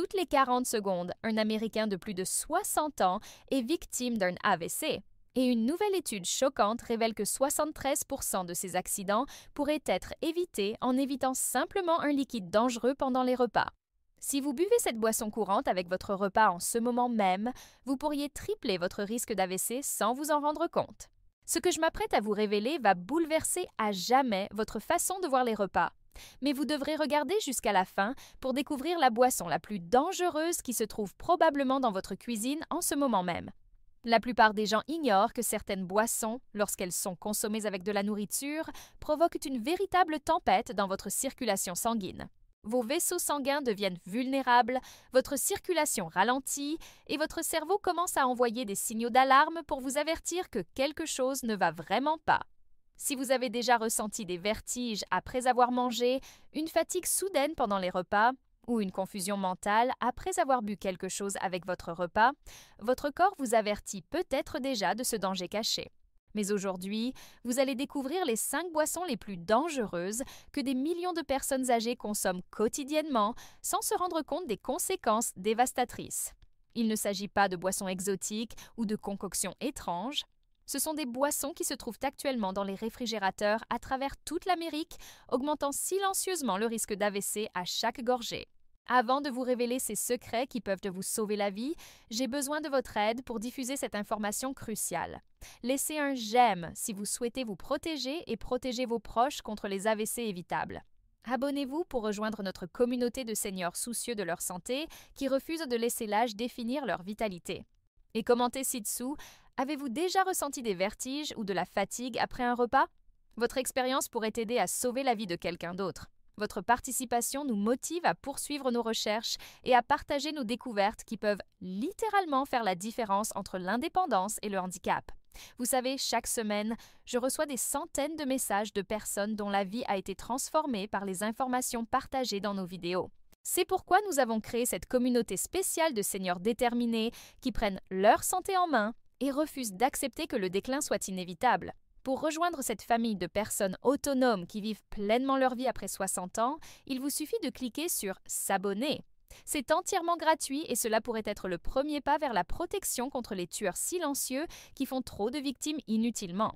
toutes les 40 secondes, un Américain de plus de 60 ans est victime d'un AVC. Et une nouvelle étude choquante révèle que 73% de ces accidents pourraient être évités en évitant simplement un liquide dangereux pendant les repas. Si vous buvez cette boisson courante avec votre repas en ce moment même, vous pourriez tripler votre risque d'AVC sans vous en rendre compte. Ce que je m'apprête à vous révéler va bouleverser à jamais votre façon de voir les repas. Mais vous devrez regarder jusqu'à la fin pour découvrir la boisson la plus dangereuse qui se trouve probablement dans votre cuisine en ce moment même. La plupart des gens ignorent que certaines boissons, lorsqu'elles sont consommées avec de la nourriture, provoquent une véritable tempête dans votre circulation sanguine. Vos vaisseaux sanguins deviennent vulnérables, votre circulation ralentit et votre cerveau commence à envoyer des signaux d'alarme pour vous avertir que quelque chose ne va vraiment pas. Si vous avez déjà ressenti des vertiges après avoir mangé, une fatigue soudaine pendant les repas ou une confusion mentale après avoir bu quelque chose avec votre repas, votre corps vous avertit peut-être déjà de ce danger caché. Mais aujourd'hui, vous allez découvrir les 5 boissons les plus dangereuses que des millions de personnes âgées consomment quotidiennement sans se rendre compte des conséquences dévastatrices. Il ne s'agit pas de boissons exotiques ou de concoctions étranges. Ce sont des boissons qui se trouvent actuellement dans les réfrigérateurs à travers toute l'Amérique, augmentant silencieusement le risque d'AVC à chaque gorgée. Avant de vous révéler ces secrets qui peuvent vous sauver la vie, j'ai besoin de votre aide pour diffuser cette information cruciale. Laissez un j'aime si vous souhaitez vous protéger et protéger vos proches contre les AVC évitables. Abonnez-vous pour rejoindre notre communauté de seniors soucieux de leur santé qui refusent de laisser l'âge définir leur vitalité. Et commentez ci-dessous, avez-vous déjà ressenti des vertiges ou de la fatigue après un repas? Votre expérience pourrait aider à sauver la vie de quelqu'un d'autre. Votre participation nous motive à poursuivre nos recherches et à partager nos découvertes qui peuvent littéralement faire la différence entre l'indépendance et le handicap. Vous savez, chaque semaine, je reçois des centaines de messages de personnes dont la vie a été transformée par les informations partagées dans nos vidéos. C'est pourquoi nous avons créé cette communauté spéciale de seniors déterminés qui prennent leur santé en main et refusent d'accepter que le déclin soit inévitable. Pour rejoindre cette famille de personnes autonomes qui vivent pleinement leur vie après 60 ans, il vous suffit de cliquer sur « S'abonner ». C'est entièrement gratuit et cela pourrait être le premier pas vers la protection contre les tueurs silencieux qui font trop de victimes inutilement.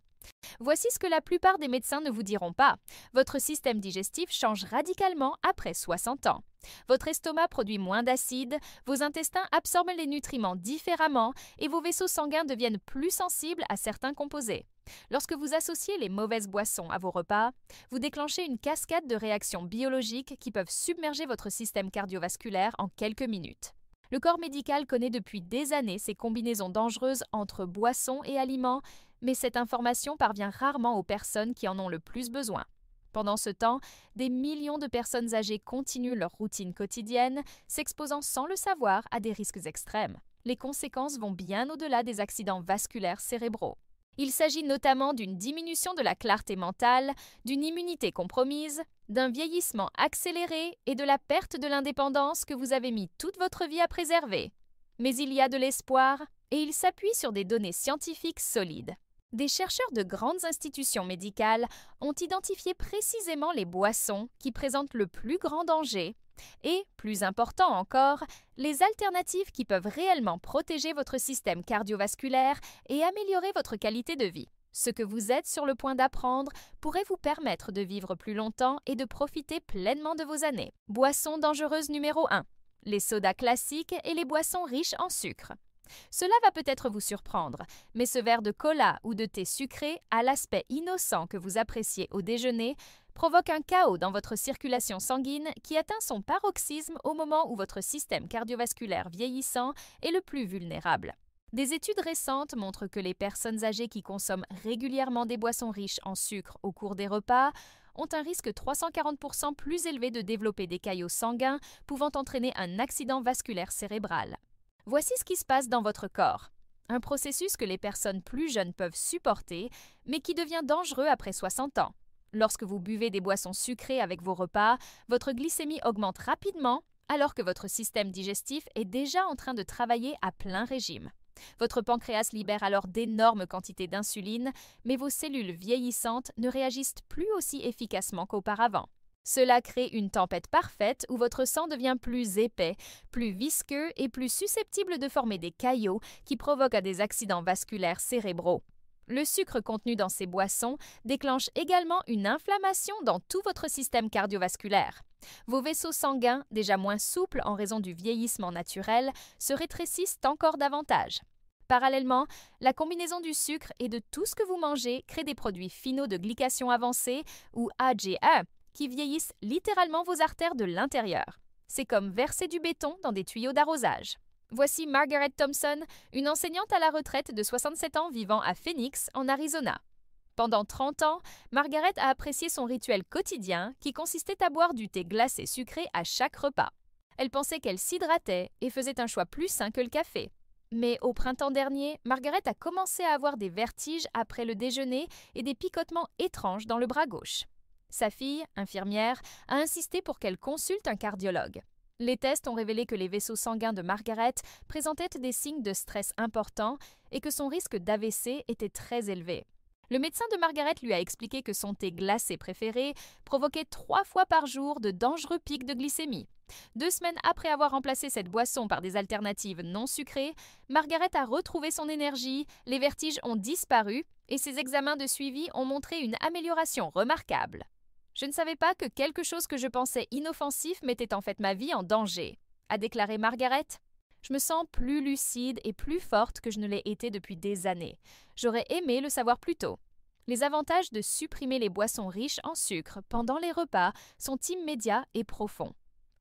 Voici ce que la plupart des médecins ne vous diront pas. Votre système digestif change radicalement après 60 ans. Votre estomac produit moins d'acide, vos intestins absorbent les nutriments différemment et vos vaisseaux sanguins deviennent plus sensibles à certains composés. Lorsque vous associez les mauvaises boissons à vos repas, vous déclenchez une cascade de réactions biologiques qui peuvent submerger votre système cardiovasculaire en quelques minutes. Le corps médical connaît depuis des années ces combinaisons dangereuses entre boissons et aliments, mais cette information parvient rarement aux personnes qui en ont le plus besoin. Pendant ce temps, des millions de personnes âgées continuent leur routine quotidienne, s'exposant sans le savoir à des risques extrêmes. Les conséquences vont bien au-delà des accidents vasculaires cérébraux. Il s'agit notamment d'une diminution de la clarté mentale, d'une immunité compromise, d'un vieillissement accéléré et de la perte de l'indépendance que vous avez mis toute votre vie à préserver. Mais il y a de l'espoir et il s'appuie sur des données scientifiques solides. Des chercheurs de grandes institutions médicales ont identifié précisément les boissons qui présentent le plus grand danger et, plus important encore, les alternatives qui peuvent réellement protéger votre système cardiovasculaire et améliorer votre qualité de vie. Ce que vous êtes sur le point d'apprendre pourrait vous permettre de vivre plus longtemps et de profiter pleinement de vos années. Boisson dangereuse numéro 1. Les sodas classiques et les boissons riches en sucre. Cela va peut-être vous surprendre, mais ce verre de cola ou de thé sucré, à l'aspect innocent que vous appréciez au déjeuner, provoque un chaos dans votre circulation sanguine qui atteint son paroxysme au moment où votre système cardiovasculaire vieillissant est le plus vulnérable. Des études récentes montrent que les personnes âgées qui consomment régulièrement des boissons riches en sucre au cours des repas ont un risque 340% plus élevé de développer des caillots sanguins pouvant entraîner un accident vasculaire cérébral. Voici ce qui se passe dans votre corps. Un processus que les personnes plus jeunes peuvent supporter, mais qui devient dangereux après 60 ans. Lorsque vous buvez des boissons sucrées avec vos repas, votre glycémie augmente rapidement alors que votre système digestif est déjà en train de travailler à plein régime. Votre pancréas libère alors d'énormes quantités d'insuline, mais vos cellules vieillissantes ne réagissent plus aussi efficacement qu'auparavant. Cela crée une tempête parfaite où votre sang devient plus épais, plus visqueux et plus susceptible de former des caillots qui provoquent des accidents vasculaires cérébraux. Le sucre contenu dans ces boissons déclenche également une inflammation dans tout votre système cardiovasculaire. Vos vaisseaux sanguins, déjà moins souples en raison du vieillissement naturel, se rétrécissent encore davantage. Parallèlement, la combinaison du sucre et de tout ce que vous mangez crée des produits finaux de glycation avancée ou AGE qui vieillissent littéralement vos artères de l'intérieur. C'est comme verser du béton dans des tuyaux d'arrosage. Voici Margaret Thompson, une enseignante à la retraite de 67 ans vivant à Phoenix, en Arizona. Pendant 30 ans, Margaret a apprécié son rituel quotidien qui consistait à boire du thé glacé sucré à chaque repas. Elle pensait qu'elle s'hydratait et faisait un choix plus sain que le café. Mais au printemps dernier, Margaret a commencé à avoir des vertiges après le déjeuner et des picotements étranges dans le bras gauche. Sa fille, infirmière, a insisté pour qu'elle consulte un cardiologue. Les tests ont révélé que les vaisseaux sanguins de Margaret présentaient des signes de stress importants et que son risque d'AVC était très élevé. Le médecin de Margaret lui a expliqué que son thé glacé préféré provoquait 3 fois par jour de dangereux pics de glycémie. 2 semaines après avoir remplacé cette boisson par des alternatives non sucrées, Margaret a retrouvé son énergie, les vertiges ont disparu et ses examens de suivi ont montré une amélioration remarquable. Je ne savais pas que quelque chose que je pensais inoffensif mettait en fait ma vie en danger, a déclaré Margaret. Je me sens plus lucide et plus forte que je ne l'ai été depuis des années. J'aurais aimé le savoir plus tôt. Les avantages de supprimer les boissons riches en sucre pendant les repas sont immédiats et profonds.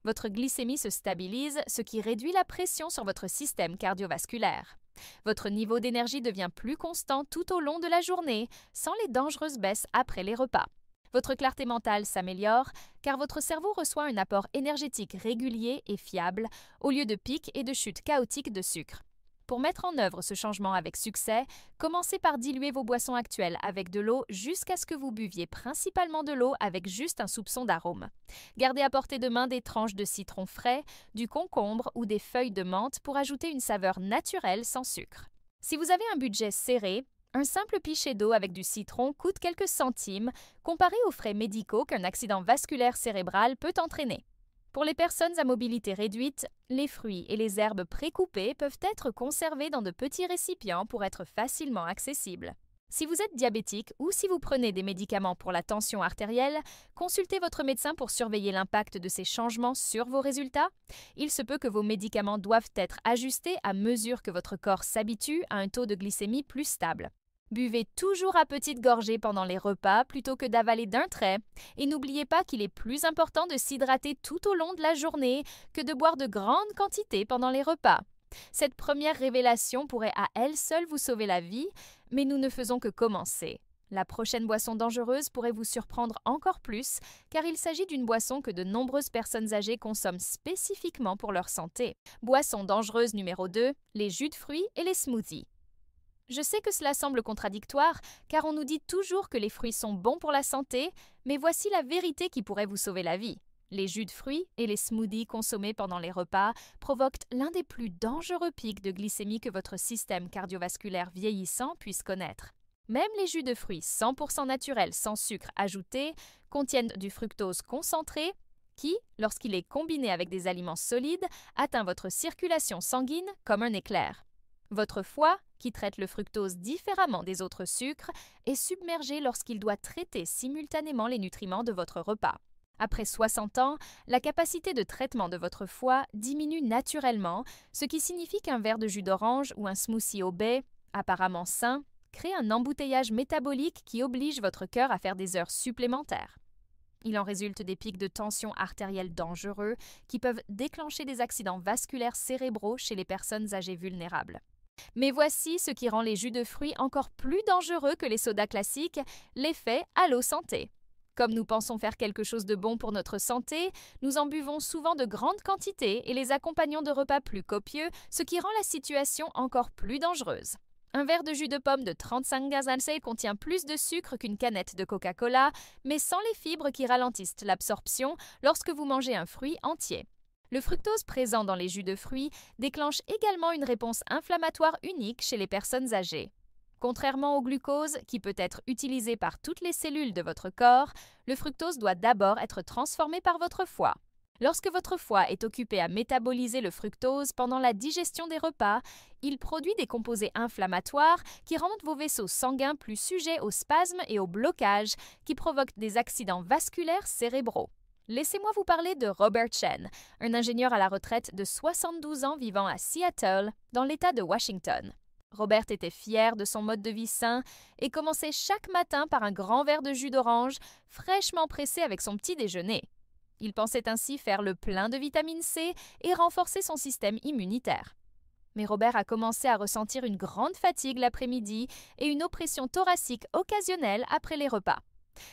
Votre glycémie se stabilise, ce qui réduit la pression sur votre système cardiovasculaire. Votre niveau d'énergie devient plus constant tout au long de la journée, sans les dangereuses baisses après les repas. Votre clarté mentale s'améliore car votre cerveau reçoit un apport énergétique régulier et fiable au lieu de pics et de chutes chaotiques de sucre. Pour mettre en œuvre ce changement avec succès, commencez par diluer vos boissons actuelles avec de l'eau jusqu'à ce que vous buviez principalement de l'eau avec juste un soupçon d'arôme. Gardez à portée de main des tranches de citron frais, du concombre ou des feuilles de menthe pour ajouter une saveur naturelle sans sucre. Si vous avez un budget serré, un simple pichet d'eau avec du citron coûte quelques centimes comparé aux frais médicaux qu'un accident vasculaire cérébral peut entraîner. Pour les personnes à mobilité réduite, les fruits et les herbes précoupées peuvent être conservés dans de petits récipients pour être facilement accessibles. Si vous êtes diabétique ou si vous prenez des médicaments pour la tension artérielle, consultez votre médecin pour surveiller l'impact de ces changements sur vos résultats. Il se peut que vos médicaments doivent être ajustés à mesure que votre corps s'habitue à un taux de glycémie plus stable. Buvez toujours à petites gorgées pendant les repas plutôt que d'avaler d'un trait. Et n'oubliez pas qu'il est plus important de s'hydrater tout au long de la journée que de boire de grandes quantités pendant les repas. Cette première révélation pourrait à elle seule vous sauver la vie, mais nous ne faisons que commencer. La prochaine boisson dangereuse pourrait vous surprendre encore plus, car il s'agit d'une boisson que de nombreuses personnes âgées consomment spécifiquement pour leur santé. Boisson dangereuse numéro 2, les jus de fruits et les smoothies. Je sais que cela semble contradictoire, car on nous dit toujours que les fruits sont bons pour la santé, mais voici la vérité qui pourrait vous sauver la vie. Les jus de fruits et les smoothies consommés pendant les repas provoquent l'un des plus dangereux pics de glycémie que votre système cardiovasculaire vieillissant puisse connaître. Même les jus de fruits 100% naturels sans sucre ajouté contiennent du fructose concentré qui, lorsqu'il est combiné avec des aliments solides, atteint votre circulation sanguine comme un éclair. Votre foie, qui traite le fructose différemment des autres sucres, est submergé lorsqu'il doit traiter simultanément les nutriments de votre repas. Après 60 ans, la capacité de traitement de votre foie diminue naturellement, ce qui signifie qu'un verre de jus d'orange ou un smoothie au baies, apparemment sain, crée un embouteillage métabolique qui oblige votre cœur à faire des heures supplémentaires. Il en résulte des pics de tension artérielle dangereux qui peuvent déclencher des accidents vasculaires cérébraux chez les personnes âgées vulnérables. Mais voici ce qui rend les jus de fruits encore plus dangereux que les sodas classiques, l'effet Allo Santé. Comme nous pensons faire quelque chose de bon pour notre santé, nous en buvons souvent de grandes quantités et les accompagnons de repas plus copieux, ce qui rend la situation encore plus dangereuse. Un verre de jus de pomme de 35 gazalcées contient plus de sucre qu'une canette de Coca-Cola, mais sans les fibres qui ralentissent l'absorption lorsque vous mangez un fruit entier. Le fructose présent dans les jus de fruits déclenche également une réponse inflammatoire unique chez les personnes âgées. Contrairement au glucose, qui peut être utilisé par toutes les cellules de votre corps, le fructose doit d'abord être transformé par votre foie. Lorsque votre foie est occupé à métaboliser le fructose pendant la digestion des repas, il produit des composés inflammatoires qui rendent vos vaisseaux sanguins plus sujets aux spasmes et aux blocages qui provoquent des accidents vasculaires cérébraux. Laissez-moi vous parler de Robert Chen, un ingénieur à la retraite de 72 ans vivant à Seattle, dans l'État de Washington. Robert était fier de son mode de vie sain et commençait chaque matin par un grand verre de jus d'orange fraîchement pressé avec son petit déjeuner. Il pensait ainsi faire le plein de vitamine C et renforcer son système immunitaire. Mais Robert a commencé à ressentir une grande fatigue l'après-midi et une oppression thoracique occasionnelle après les repas.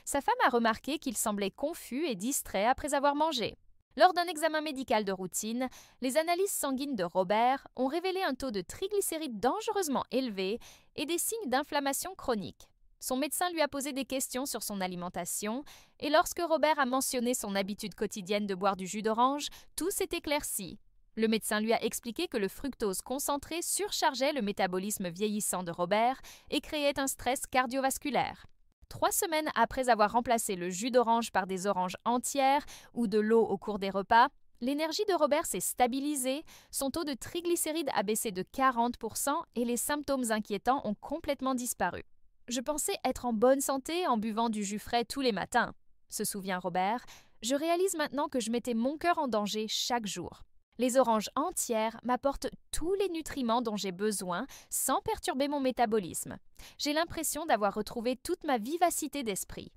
Sa femme a remarqué qu'il semblait confus et distrait après avoir mangé. Lors d'un examen médical de routine, les analyses sanguines de Robert ont révélé un taux de triglycérides dangereusement élevé et des signes d'inflammation chronique. Son médecin lui a posé des questions sur son alimentation et lorsque Robert a mentionné son habitude quotidienne de boire du jus d'orange, tout s'est éclairci. Le médecin lui a expliqué que le fructose concentré surchargeait le métabolisme vieillissant de Robert et créait un stress cardiovasculaire. 3 semaines après avoir remplacé le jus d'orange par des oranges entières ou de l'eau au cours des repas, l'énergie de Robert s'est stabilisée, son taux de triglycérides a baissé de 40% et les symptômes inquiétants ont complètement disparu. Je pensais être en bonne santé en buvant du jus frais tous les matins, se souvient Robert. Je réalise maintenant que je mettais mon cœur en danger chaque jour. Les oranges entières m'apportent tous les nutriments dont j'ai besoin sans perturber mon métabolisme. J'ai l'impression d'avoir retrouvé toute ma vivacité d'esprit.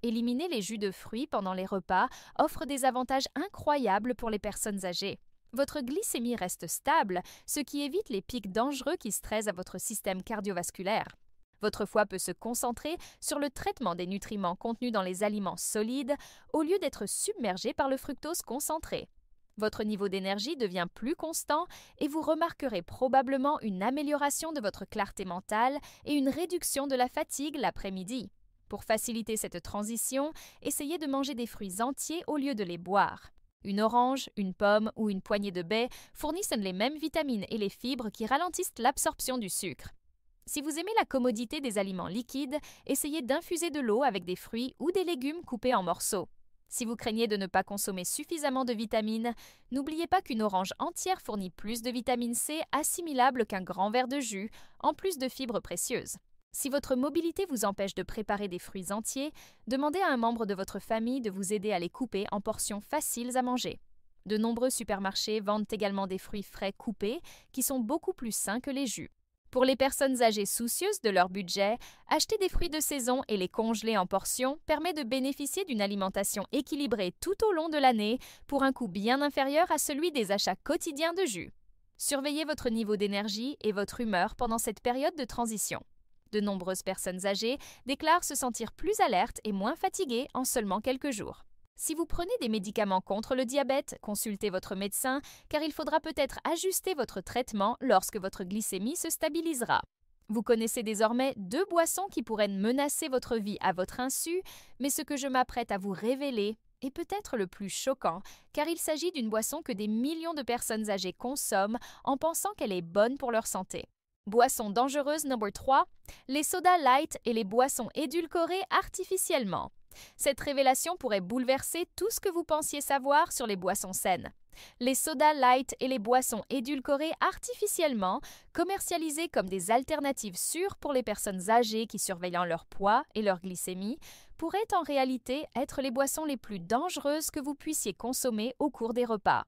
Éliminer les jus de fruits pendant les repas offre des avantages incroyables pour les personnes âgées. Votre glycémie reste stable, ce qui évite les pics dangereux qui stressent à votre système cardiovasculaire. Votre foie peut se concentrer sur le traitement des nutriments contenus dans les aliments solides au lieu d'être submergé par le fructose concentré. Votre niveau d'énergie devient plus constant et vous remarquerez probablement une amélioration de votre clarté mentale et une réduction de la fatigue l'après-midi. Pour faciliter cette transition, essayez de manger des fruits entiers au lieu de les boire. Une orange, une pomme ou une poignée de baies fournissent les mêmes vitamines et les fibres qui ralentissent l'absorption du sucre. Si vous aimez la commodité des aliments liquides, essayez d'infuser de l'eau avec des fruits ou des légumes coupés en morceaux. Si vous craignez de ne pas consommer suffisamment de vitamines, n'oubliez pas qu'une orange entière fournit plus de vitamine C assimilable qu'un grand verre de jus, en plus de fibres précieuses. Si votre mobilité vous empêche de préparer des fruits entiers, demandez à un membre de votre famille de vous aider à les couper en portions faciles à manger. De nombreux supermarchés vendent également des fruits frais coupés qui sont beaucoup plus sains que les jus. Pour les personnes âgées soucieuses de leur budget, acheter des fruits de saison et les congeler en portions permet de bénéficier d'une alimentation équilibrée tout au long de l'année pour un coût bien inférieur à celui des achats quotidiens de jus. Surveillez votre niveau d'énergie et votre humeur pendant cette période de transition. De nombreuses personnes âgées déclarent se sentir plus alertes et moins fatiguées en seulement quelques jours. Si vous prenez des médicaments contre le diabète, consultez votre médecin car il faudra peut-être ajuster votre traitement lorsque votre glycémie se stabilisera. Vous connaissez désormais 2 boissons qui pourraient menacer votre vie à votre insu, mais ce que je m'apprête à vous révéler est peut-être le plus choquant car il s'agit d'une boisson que des millions de personnes âgées consomment en pensant qu'elle est bonne pour leur santé. Boisson dangereuse numéro 3, les sodas light et les boissons édulcorées artificiellement. Cette révélation pourrait bouleverser tout ce que vous pensiez savoir sur les boissons saines. Les sodas light et les boissons édulcorées artificiellement, commercialisées comme des alternatives sûres pour les personnes âgées qui surveillent leur poids et leur glycémie, pourraient en réalité être les boissons les plus dangereuses que vous puissiez consommer au cours des repas.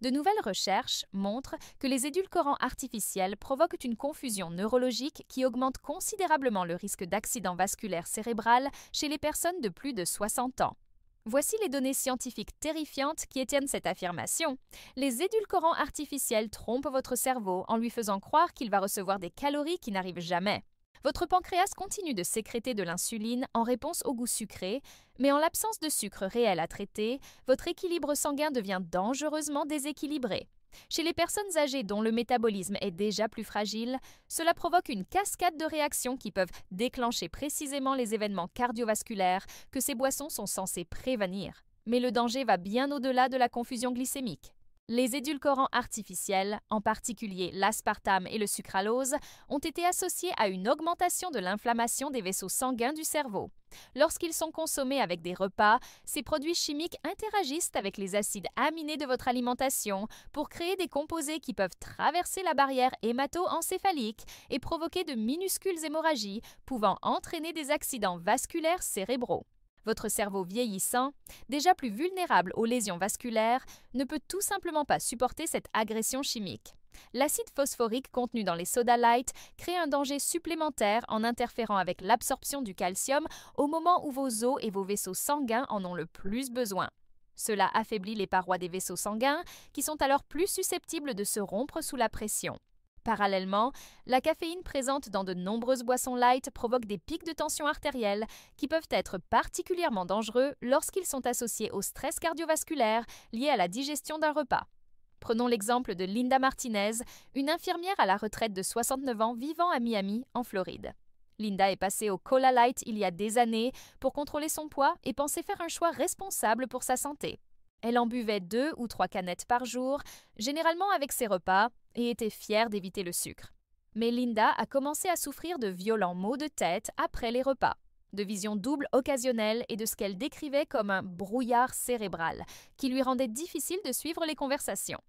De nouvelles recherches montrent que les édulcorants artificiels provoquent une confusion neurologique qui augmente considérablement le risque d'accident vasculaire cérébral chez les personnes de plus de 60 ans. Voici les données scientifiques terrifiantes qui étiennent cette affirmation. Les édulcorants artificiels trompent votre cerveau en lui faisant croire qu'il va recevoir des calories qui n'arrivent jamais. Votre pancréas continue de sécréter de l'insuline en réponse au goût sucré, mais en l'absence de sucre réel à traiter, votre équilibre sanguin devient dangereusement déséquilibré. Chez les personnes âgées dont le métabolisme est déjà plus fragile, cela provoque une cascade de réactions qui peuvent déclencher précisément les événements cardiovasculaires que ces boissons sont censées prévenir. Mais le danger va bien au-delà de la confusion glycémique. Les édulcorants artificiels, en particulier l'aspartame et le sucralose, ont été associés à une augmentation de l'inflammation des vaisseaux sanguins du cerveau. Lorsqu'ils sont consommés avec des repas, ces produits chimiques interagissent avec les acides aminés de votre alimentation pour créer des composés qui peuvent traverser la barrière hémato-encéphalique et provoquer de minuscules hémorragies, pouvant entraîner des accidents vasculaires cérébraux. Votre cerveau vieillissant, déjà plus vulnérable aux lésions vasculaires, ne peut tout simplement pas supporter cette agression chimique. L'acide phosphorique contenu dans les soda light crée un danger supplémentaire en interférant avec l'absorption du calcium au moment où vos os et vos vaisseaux sanguins en ont le plus besoin. Cela affaiblit les parois des vaisseaux sanguins qui sont alors plus susceptibles de se rompre sous la pression. Parallèlement, la caféine présente dans de nombreuses boissons light provoque des pics de tension artérielle qui peuvent être particulièrement dangereux lorsqu'ils sont associés au stress cardiovasculaire lié à la digestion d'un repas. Prenons l'exemple de Linda Martinez, une infirmière à la retraite de 69 ans vivant à Miami, en Floride. Linda est passée au Cola Light il y a des années pour contrôler son poids et pensait faire un choix responsable pour sa santé. Elle en buvait 2 ou 3 canettes par jour, généralement avec ses repas, et était fière d'éviter le sucre. Mais Linda a commencé à souffrir de violents maux de tête après les repas, de visions doubles occasionnelles et de ce qu'elle décrivait comme un brouillard cérébral, qui lui rendait difficile de suivre les conversations.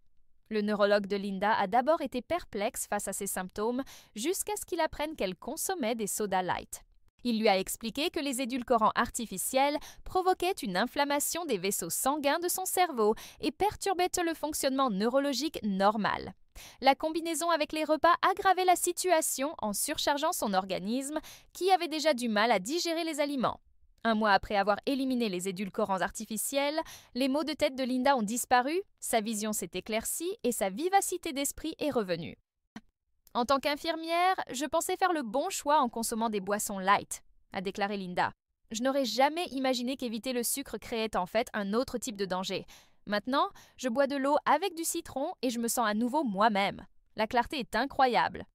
Le neurologue de Linda a d'abord été perplexe face à ces symptômes, jusqu'à ce qu'il apprenne qu'elle consommait des sodas light. Il lui a expliqué que les édulcorants artificiels provoquaient une inflammation des vaisseaux sanguins de son cerveau et perturbaient le fonctionnement neurologique normal. La combinaison avec les repas aggravait la situation en surchargeant son organisme qui avait déjà du mal à digérer les aliments. Un mois après avoir éliminé les édulcorants artificiels, les maux de tête de Linda ont disparu, sa vision s'est éclaircie et sa vivacité d'esprit est revenue. En tant qu'infirmière, je pensais faire le bon choix en consommant des boissons light, a déclaré Linda. Je n'aurais jamais imaginé qu'éviter le sucre créait en fait un autre type de danger. Maintenant, je bois de l'eau avec du citron et je me sens à nouveau moi-même. La clarté est incroyable.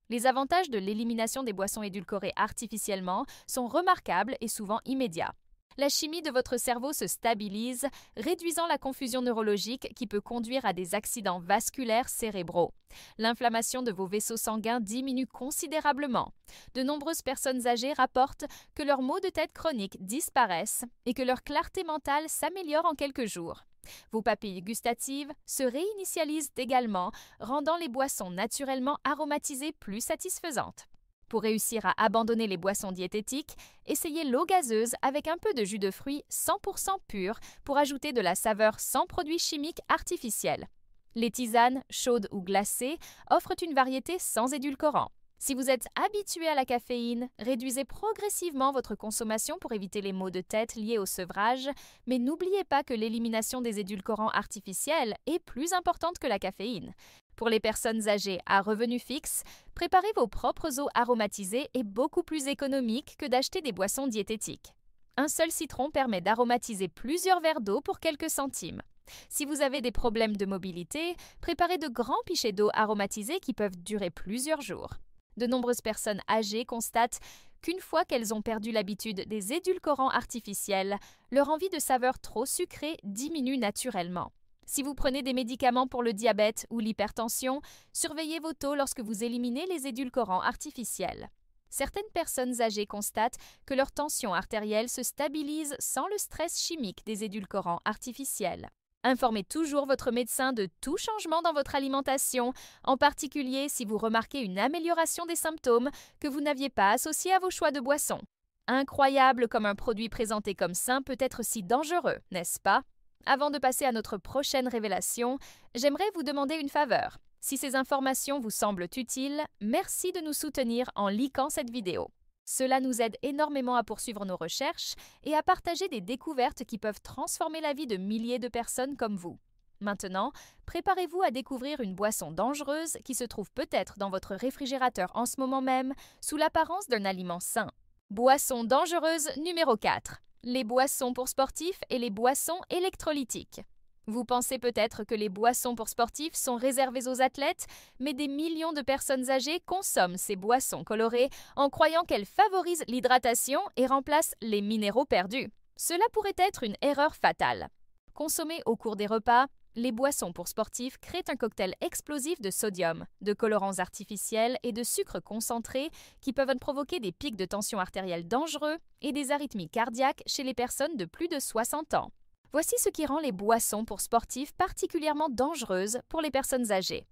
Les avantages de l'élimination des boissons édulcorées artificiellement sont remarquables et souvent immédiats. La chimie de votre cerveau se stabilise, réduisant la confusion neurologique qui peut conduire à des accidents vasculaires cérébraux. L'inflammation de vos vaisseaux sanguins diminue considérablement. De nombreuses personnes âgées rapportent que leurs maux de tête chroniques disparaissent et que leur clarté mentale s'améliore en quelques jours. Vos papilles gustatives se réinitialisent également, rendant les boissons naturellement aromatisées plus satisfaisantes. Pour réussir à abandonner les boissons diététiques, essayez l'eau gazeuse avec un peu de jus de fruits 100% pur pour ajouter de la saveur sans produits chimiques artificiels. Les tisanes, chaudes ou glacées, offrent une variété sans édulcorants. Si vous êtes habitué à la caféine, réduisez progressivement votre consommation pour éviter les maux de tête liés au sevrage, mais n'oubliez pas que l'élimination des édulcorants artificiels est plus importante que la caféine. Pour les personnes âgées à revenus fixes, préparer vos propres eaux aromatisées est beaucoup plus économique que d'acheter des boissons diététiques. Un seul citron permet d'aromatiser plusieurs verres d'eau pour quelques centimes. Si vous avez des problèmes de mobilité, préparez de grands pichets d'eau aromatisés qui peuvent durer plusieurs jours. De nombreuses personnes âgées constatent qu'une fois qu'elles ont perdu l'habitude des édulcorants artificiels, leur envie de saveur trop sucrée diminue naturellement. Si vous prenez des médicaments pour le diabète ou l'hypertension, surveillez vos taux lorsque vous éliminez les édulcorants artificiels. Certaines personnes âgées constatent que leur tension artérielle se stabilise sans le stress chimique des édulcorants artificiels. Informez toujours votre médecin de tout changement dans votre alimentation, en particulier si vous remarquez une amélioration des symptômes que vous n'aviez pas associés à vos choix de boissons. Incroyable comme un produit présenté comme sain peut être si dangereux, n'est-ce pas? Avant de passer à notre prochaine révélation, j'aimerais vous demander une faveur. Si ces informations vous semblent utiles, merci de nous soutenir en likant cette vidéo. Cela nous aide énormément à poursuivre nos recherches et à partager des découvertes qui peuvent transformer la vie de milliers de personnes comme vous. Maintenant, préparez-vous à découvrir une boisson dangereuse qui se trouve peut-être dans votre réfrigérateur en ce moment même, sous l'apparence d'un aliment sain. Boisson dangereuse numéro 4. Les boissons pour sportifs et les boissons électrolytiques. Vous pensez peut-être que les boissons pour sportifs sont réservées aux athlètes, mais des millions de personnes âgées consomment ces boissons colorées en croyant qu'elles favorisent l'hydratation et remplacent les minéraux perdus. Cela pourrait être une erreur fatale. Consommées au cours des repas, Les boissons pour sportifs créent un cocktail explosif de sodium, de colorants artificiels et de sucre concentré qui peuvent provoquer des pics de tension artérielle dangereux et des arythmies cardiaques chez les personnes de plus de 60 ans. Voici ce qui rend les boissons pour sportifs particulièrement dangereuses pour les personnes âgées.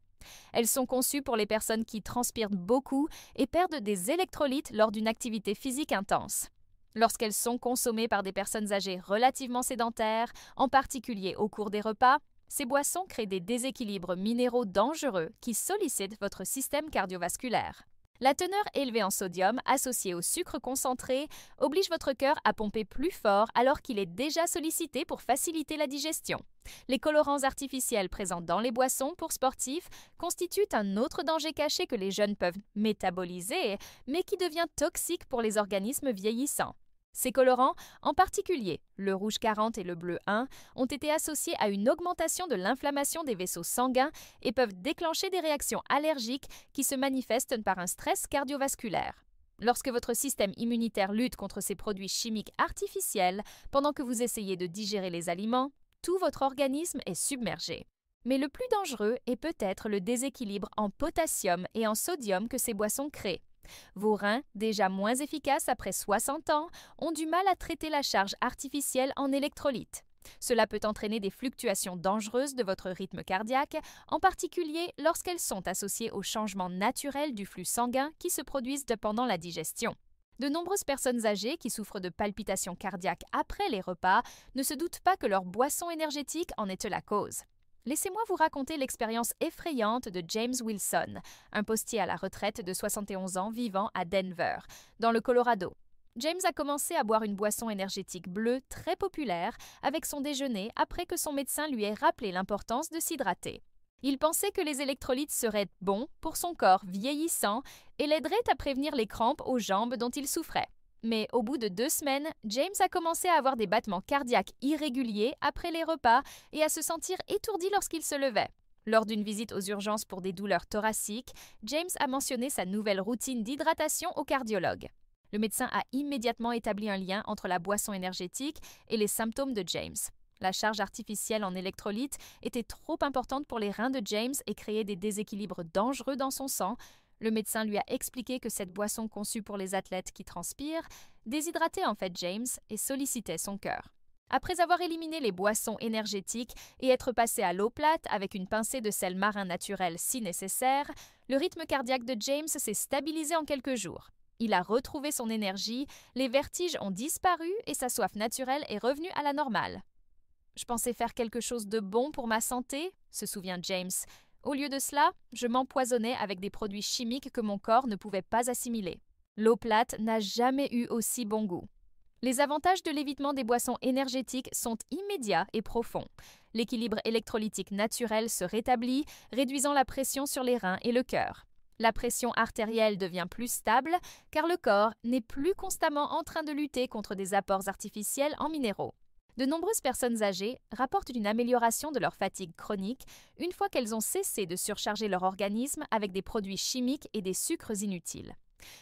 Elles sont conçues pour les personnes qui transpirent beaucoup et perdent des électrolytes lors d'une activité physique intense. Lorsqu'elles sont consommées par des personnes âgées relativement sédentaires, en particulier au cours des repas, ces boissons créent des déséquilibres minéraux dangereux qui sollicitent votre système cardiovasculaire. La teneur élevée en sodium associée au sucre concentré oblige votre cœur à pomper plus fort alors qu'il est déjà sollicité pour faciliter la digestion. Les colorants artificiels présents dans les boissons pour sportifs constituent un autre danger caché que les jeunes peuvent métaboliser, mais qui devient toxique pour les organismes vieillissants. Ces colorants, en particulier le rouge 40 et le bleu 1, ont été associés à une augmentation de l'inflammation des vaisseaux sanguins et peuvent déclencher des réactions allergiques qui se manifestent par un stress cardiovasculaire. Lorsque votre système immunitaire lutte contre ces produits chimiques artificiels pendant que vous essayez de digérer les aliments, tout votre organisme est submergé. Mais le plus dangereux est peut-être le déséquilibre en potassium et en sodium que ces boissons créent. Vos reins, déjà moins efficaces après 60 ans, ont du mal à traiter la charge artificielle en électrolytes. Cela peut entraîner des fluctuations dangereuses de votre rythme cardiaque, en particulier lorsqu'elles sont associées aux changements naturels du flux sanguin qui se produisent pendant la digestion. De nombreuses personnes âgées qui souffrent de palpitations cardiaques après les repas ne se doutent pas que leur boisson énergétique en est la cause. Laissez-moi vous raconter l'expérience effrayante de James Wilson, un postier à la retraite de 71 ans vivant à Denver, dans le Colorado. James a commencé à boire une boisson énergétique bleue très populaire avec son déjeuner après que son médecin lui ait rappelé l'importance de s'hydrater. Il pensait que les électrolytes seraient bons pour son corps vieillissant et l'aideraient à prévenir les crampes aux jambes dont il souffrait. Mais au bout de 2 semaines, James a commencé à avoir des battements cardiaques irréguliers après les repas et à se sentir étourdi lorsqu'il se levait. Lors d'une visite aux urgences pour des douleurs thoraciques, James a mentionné sa nouvelle routine d'hydratation au cardiologue. Le médecin a immédiatement établi un lien entre la boisson énergétique et les symptômes de James. La charge artificielle en électrolytes était trop importante pour les reins de James et créait des déséquilibres dangereux dans son sang. Le médecin lui a expliqué que cette boisson conçue pour les athlètes qui transpirent déshydratait en fait James et sollicitait son cœur. Après avoir éliminé les boissons énergétiques et être passé à l'eau plate avec une pincée de sel marin naturel si nécessaire, le rythme cardiaque de James s'est stabilisé en quelques jours. Il a retrouvé son énergie, les vertiges ont disparu et sa soif naturelle est revenue à la normale. « Je pensais faire quelque chose de bon pour ma santé », se souvient James. Au lieu de cela, je m'empoisonnais avec des produits chimiques que mon corps ne pouvait pas assimiler. L'eau plate n'a jamais eu aussi bon goût. Les avantages de l'évitement des boissons énergétiques sont immédiats et profonds. L'équilibre électrolytique naturel se rétablit, réduisant la pression sur les reins et le cœur. La pression artérielle devient plus stable car le corps n'est plus constamment en train de lutter contre des apports artificiels en minéraux. De nombreuses personnes âgées rapportent une amélioration de leur fatigue chronique une fois qu'elles ont cessé de surcharger leur organisme avec des produits chimiques et des sucres inutiles.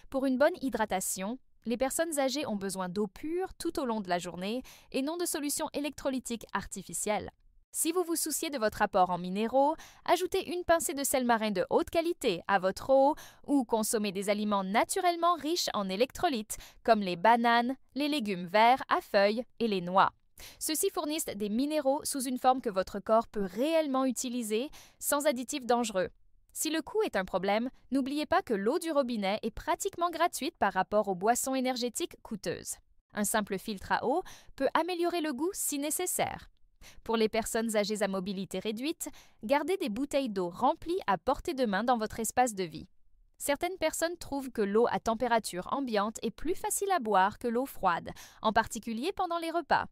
Pour une bonne hydratation, les personnes âgées ont besoin d'eau pure tout au long de la journée et non de solutions électrolytiques artificielles. Si vous vous souciez de votre apport en minéraux, ajoutez une pincée de sel marin de haute qualité à votre eau ou consommez des aliments naturellement riches en électrolytes comme les bananes, les légumes verts à feuilles et les noix. Ceux-ci fournissent des minéraux sous une forme que votre corps peut réellement utiliser sans additifs dangereux. Si le coût est un problème, n'oubliez pas que l'eau du robinet est pratiquement gratuite par rapport aux boissons énergétiques coûteuses. Un simple filtre à eau peut améliorer le goût si nécessaire. Pour les personnes âgées à mobilité réduite, gardez des bouteilles d'eau remplies à portée de main dans votre espace de vie. Certaines personnes trouvent que l'eau à température ambiante est plus facile à boire que l'eau froide, en particulier pendant les repas.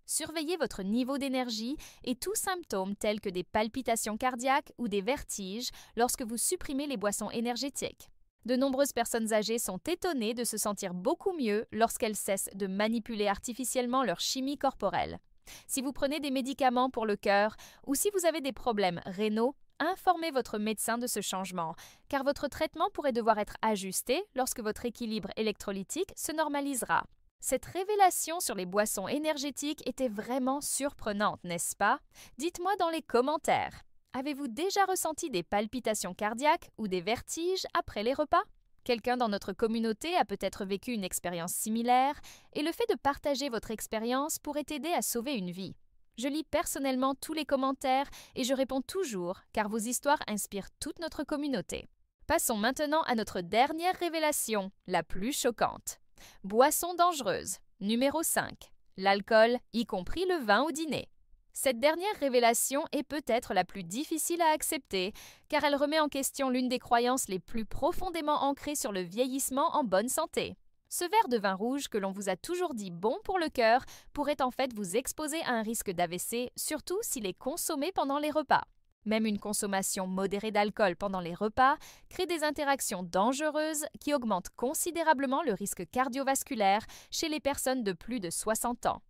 Surveillez votre niveau d'énergie et tout symptôme tels que des palpitations cardiaques ou des vertiges lorsque vous supprimez les boissons énergétiques. De nombreuses personnes âgées sont étonnées de se sentir beaucoup mieux lorsqu'elles cessent de manipuler artificiellement leur chimie corporelle. Si vous prenez des médicaments pour le cœur ou si vous avez des problèmes rénaux, informez votre médecin de ce changement, car votre traitement pourrait devoir être ajusté lorsque votre équilibre électrolytique se normalisera. Cette révélation sur les boissons énergétiques était vraiment surprenante, n'est-ce pas? Dites-moi dans les commentaires. Avez-vous déjà ressenti des palpitations cardiaques ou des vertiges après les repas? Quelqu'un dans notre communauté a peut-être vécu une expérience similaire et le fait de partager votre expérience pourrait aider à sauver une vie. Je lis personnellement tous les commentaires et je réponds toujours car vos histoires inspirent toute notre communauté. Passons maintenant à notre dernière révélation, la plus choquante. Boisson dangereuse. Numéro 5. L'alcool, y compris le vin au dîner. Cette dernière révélation est peut-être la plus difficile à accepter, car elle remet en question l'une des croyances les plus profondément ancrées sur le vieillissement en bonne santé. Ce verre de vin rouge que l'on vous a toujours dit bon pour le cœur pourrait en fait vous exposer à un risque d'AVC, surtout s'il est consommé pendant les repas. Même une consommation modérée d'alcool pendant les repas crée des interactions dangereuses qui augmentent considérablement le risque cardiovasculaire chez les personnes de plus de 60 ans.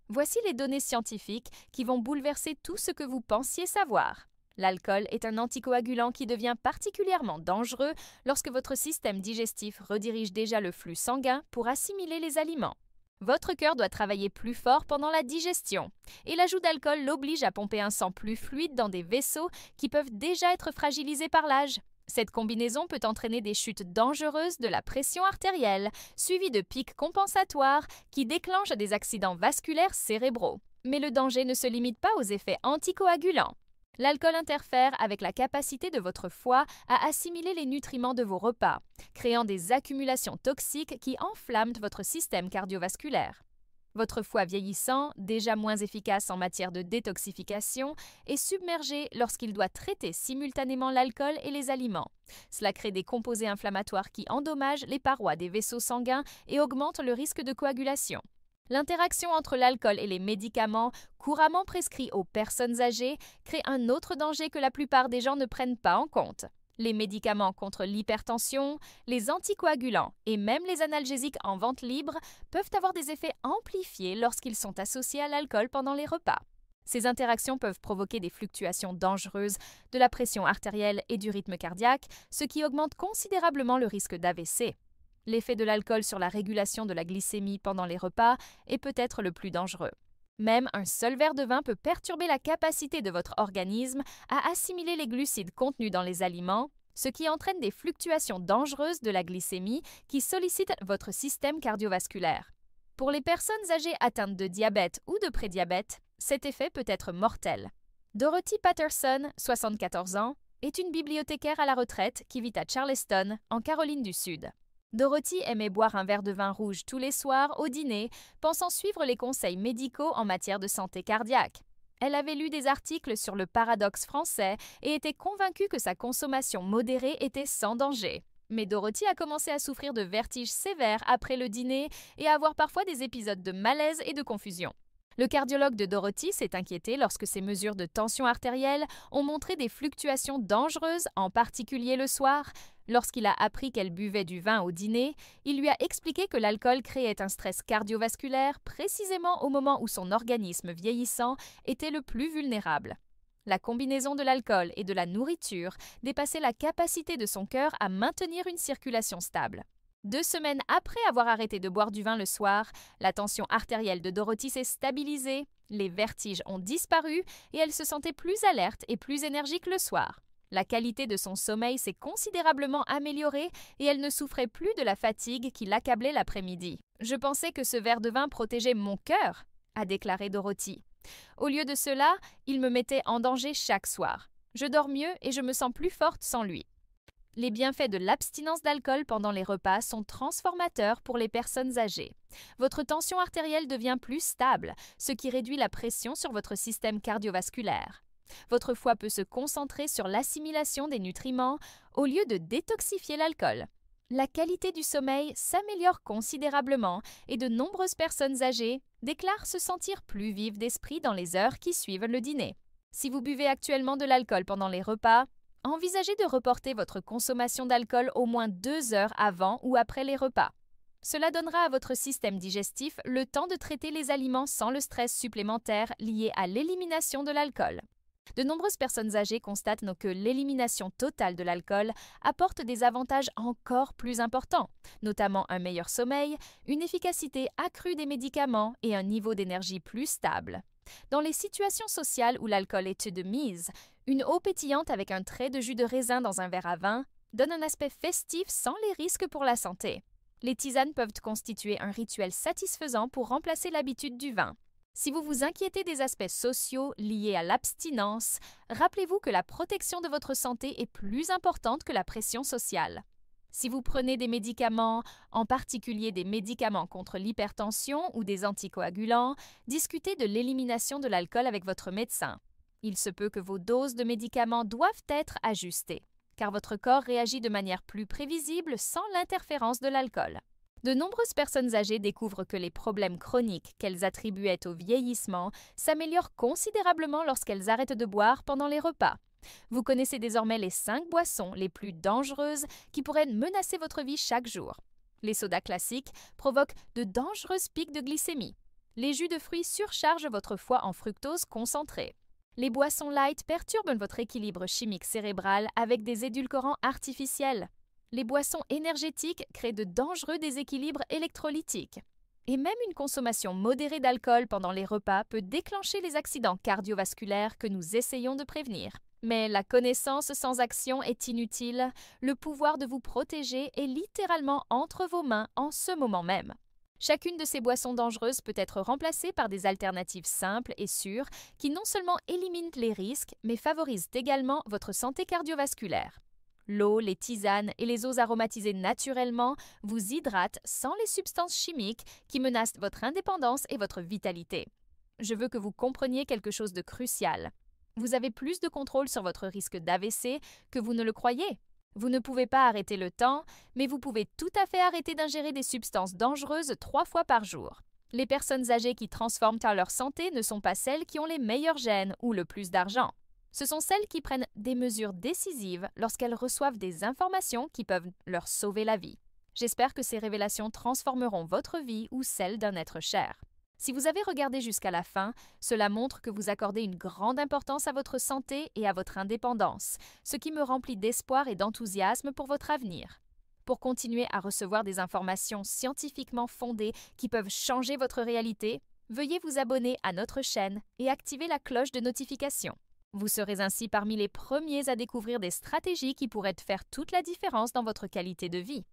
Voici les données scientifiques qui vont bouleverser tout ce que vous pensiez savoir. L'alcool est un anticoagulant qui devient particulièrement dangereux lorsque votre système digestif redirige déjà le flux sanguin pour assimiler les aliments. Votre cœur doit travailler plus fort pendant la digestion, et l'ajout d'alcool l'oblige à pomper un sang plus fluide dans des vaisseaux qui peuvent déjà être fragilisés par l'âge. Cette combinaison peut entraîner des chutes dangereuses de la pression artérielle, suivies de pics compensatoires qui déclenchent des accidents vasculaires cérébraux. Mais le danger ne se limite pas aux effets anticoagulants. L'alcool interfère avec la capacité de votre foie à assimiler les nutriments de vos repas, créant des accumulations toxiques qui enflamment votre système cardiovasculaire. Votre foie vieillissant, déjà moins efficace en matière de détoxification, est submergé lorsqu'il doit traiter simultanément l'alcool et les aliments. Cela crée des composés inflammatoires qui endommagent les parois des vaisseaux sanguins et augmentent le risque de coagulation. L'interaction entre l'alcool et les médicaments, couramment prescrits aux personnes âgées, crée un autre danger que la plupart des gens ne prennent pas en compte. Les médicaments contre l'hypertension, les anticoagulants et même les analgésiques en vente libre peuvent avoir des effets amplifiés lorsqu'ils sont associés à l'alcool pendant les repas. Ces interactions peuvent provoquer des fluctuations dangereuses de la pression artérielle et du rythme cardiaque, ce qui augmente considérablement le risque d'AVC. L'effet de l'alcool sur la régulation de la glycémie pendant les repas est peut-être le plus dangereux. Même un seul verre de vin peut perturber la capacité de votre organisme à assimiler les glucides contenus dans les aliments, ce qui entraîne des fluctuations dangereuses de la glycémie qui sollicitent votre système cardiovasculaire. Pour les personnes âgées atteintes de diabète ou de prédiabète, cet effet peut être mortel. Dorothy Patterson, 74 ans, est une bibliothécaire à la retraite qui vit à Charleston, en Caroline du Sud. Dorothy aimait boire un verre de vin rouge tous les soirs au dîner, pensant suivre les conseils médicaux en matière de santé cardiaque. Elle avait lu des articles sur le paradoxe français et était convaincue que sa consommation modérée était sans danger. Mais Dorothy a commencé à souffrir de vertiges sévères après le dîner et à avoir parfois des épisodes de malaise et de confusion. Le cardiologue de Dorothy s'est inquiété lorsque ses mesures de tension artérielle ont montré des fluctuations dangereuses, en particulier le soir. Lorsqu'il a appris qu'elle buvait du vin au dîner, il lui a expliqué que l'alcool créait un stress cardiovasculaire précisément au moment où son organisme vieillissant était le plus vulnérable. La combinaison de l'alcool et de la nourriture dépassait la capacité de son cœur à maintenir une circulation stable. 2 semaines après avoir arrêté de boire du vin le soir, la tension artérielle de Dorothy s'est stabilisée, les vertiges ont disparu et elle se sentait plus alerte et plus énergique le soir. La qualité de son sommeil s'est considérablement améliorée et elle ne souffrait plus de la fatigue qui l'accablait l'après-midi. « Je pensais que ce verre de vin protégeait mon cœur », a déclaré Dorothy. « Au lieu de cela, il me mettait en danger chaque soir. Je dors mieux et je me sens plus forte sans lui. » Les bienfaits de l'abstinence d'alcool pendant les repas sont transformateurs pour les personnes âgées. Votre tension artérielle devient plus stable, ce qui réduit la pression sur votre système cardiovasculaire. Votre foie peut se concentrer sur l'assimilation des nutriments au lieu de détoxifier l'alcool. La qualité du sommeil s'améliore considérablement et de nombreuses personnes âgées déclarent se sentir plus vives d'esprit dans les heures qui suivent le dîner. Si vous buvez actuellement de l'alcool pendant les repas, envisagez de reporter votre consommation d'alcool au moins 2 heures avant ou après les repas. Cela donnera à votre système digestif le temps de traiter les aliments sans le stress supplémentaire lié à l'élimination de l'alcool. De nombreuses personnes âgées constatent que l'élimination totale de l'alcool apporte des avantages encore plus importants, notamment un meilleur sommeil, une efficacité accrue des médicaments et un niveau d'énergie plus stable. Dans les situations sociales où l'alcool est de mise, une eau pétillante avec un trait de jus de raisin dans un verre à vin donne un aspect festif sans les risques pour la santé. Les tisanes peuvent constituer un rituel satisfaisant pour remplacer l'habitude du vin. Si vous vous inquiétez des aspects sociaux liés à l'abstinence, rappelez-vous que la protection de votre santé est plus importante que la pression sociale. Si vous prenez des médicaments, en particulier des médicaments contre l'hypertension ou des anticoagulants, discutez de l'élimination de l'alcool avec votre médecin. Il se peut que vos doses de médicaments doivent être ajustées, car votre corps réagit de manière plus prévisible sans l'interférence de l'alcool. De nombreuses personnes âgées découvrent que les problèmes chroniques qu'elles attribuaient au vieillissement s'améliorent considérablement lorsqu'elles arrêtent de boire pendant les repas. Vous connaissez désormais les 5 boissons les plus dangereuses qui pourraient menacer votre vie chaque jour. Les sodas classiques provoquent de dangereuses pics de glycémie. Les jus de fruits surchargent votre foie en fructose concentré. Les boissons light perturbent votre équilibre chimique cérébral avec des édulcorants artificiels. Les boissons énergétiques créent de dangereux déséquilibres électrolytiques. Et même une consommation modérée d'alcool pendant les repas peut déclencher les accidents cardiovasculaires que nous essayons de prévenir. Mais la connaissance sans action est inutile. Le pouvoir de vous protéger est littéralement entre vos mains en ce moment même. Chacune de ces boissons dangereuses peut être remplacée par des alternatives simples et sûres qui non seulement éliminent les risques, mais favorisent également votre santé cardiovasculaire. L'eau, les tisanes et les eaux aromatisées naturellement vous hydratent sans les substances chimiques qui menacent votre indépendance et votre vitalité. Je veux que vous compreniez quelque chose de crucial. Vous avez plus de contrôle sur votre risque d'AVC que vous ne le croyez. Vous ne pouvez pas arrêter le temps, mais vous pouvez tout à fait arrêter d'ingérer des substances dangereuses 3 fois par jour. Les personnes âgées qui transforment leur santé ne sont pas celles qui ont les meilleurs gènes ou le plus d'argent. Ce sont celles qui prennent des mesures décisives lorsqu'elles reçoivent des informations qui peuvent leur sauver la vie. J'espère que ces révélations transformeront votre vie ou celle d'un être cher. Si vous avez regardé jusqu'à la fin, cela montre que vous accordez une grande importance à votre santé et à votre indépendance, ce qui me remplit d'espoir et d'enthousiasme pour votre avenir. Pour continuer à recevoir des informations scientifiquement fondées qui peuvent changer votre réalité, veuillez vous abonner à notre chaîne et activer la cloche de notification. Vous serez ainsi parmi les premiers à découvrir des stratégies qui pourraient faire toute la différence dans votre qualité de vie.